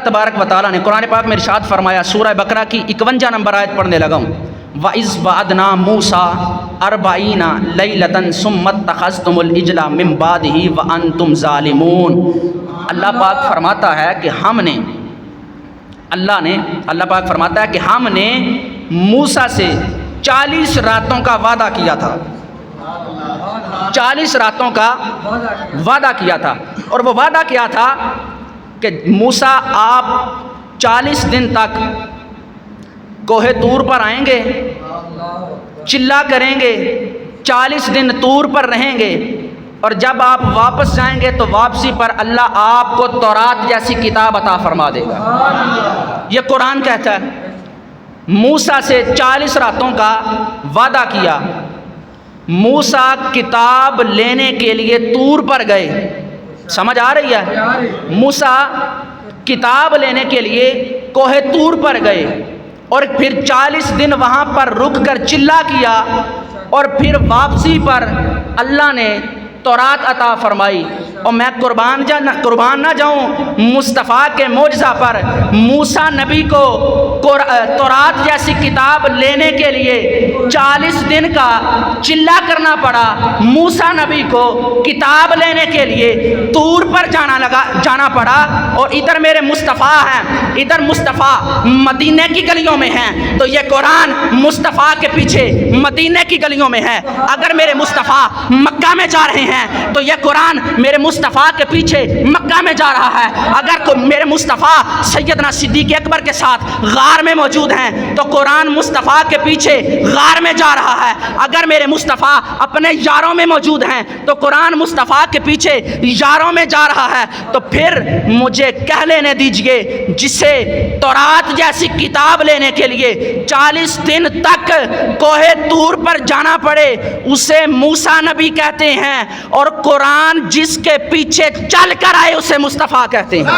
तबारक व तआला ने कुरान पाक में इरशाद फरमाया, सूरह बकरा की 51 नंबर आयत पढ़ने लगा हूँ। वइज़ वअदना मूसा अर्बईना लैलतन सुम्मा इत्तखज़्तुमुल इजला मिन बादिही व अंतुम ज़ालिमून। अल्लाह पाक फरमाता है कि अल्लाह पाक फरमाता है कि हमने मूसा से 40 रातों का वादा किया था। 40 रातों का वादा किया था, और वो वादा किया था कि मूसा आप 40 दिन तक कोहे तूर पर आएंगे, चिल्ला करेंगे, 40 दिन तूर पर रहेंगे, और जब आप वापस जाएंगे तो वापसी पर अल्लाह आपको तौरात जैसी किताब अता फरमा देगा। ये कुरान कहता है। मूसा से 40 रातों का वादा किया। मूसा किताब लेने के लिए तूर पर गए। समझ आ रही है? मूसा किताब लेने के लिए कोहे तूर पर गए, और फिर 40 दिन वहाँ पर रुक कर चिल्ला किया, और फिर वापसी पर अल्लाह ने तौरात अता फरमाई। और मैं कुर्बान ना जाऊँ मुस्तफ़ा के मोजज़ा पर, मूसा नबी को तौरात जैसी किताब लेने के लिए 40 दिन का चिल्ला करना पड़ा। मूसा नबी को किताब लेने के लिए तूर पर जाना पड़ा, और इधर मेरे मुस्तफ़ा हैं, इधर मुस्तफ़ा मदीने की गलियों में हैं, तो ये कुरान मुस्तफ़ा के पीछे मदीने की गलियों में है। अगर मेरे मुस्तफ़ा मक्का में जा रहे हैं तो ये कुरान मेरे मुस्तफ़ा के पीछे मक्का में जा रहा है। अगर मेरे मुस्तफ़ा सैयदना सिद्दीक़ अकबर के साथ गार में मौजूद हैं तो कुरान मुस्तफ़ा के पीछे गार में जा रहा है। अगर मेरे मुस्तफ़ा अपने यारों में मौजूद हैं तो कुरान मुस्तफ़ा के पीछे यारों में जा रहा है। तो फिर मुझे कह लेने दीजिए, जिसे तौरात जैसी किताब लेने के लिए 40 दिन तक कोहे तूर पर जाना पड़े, उसे मूसा नबी कहते हैं, और कुरान जिसके पीछे चल कर आए उसे मुस्तफ़ा कहते हैं।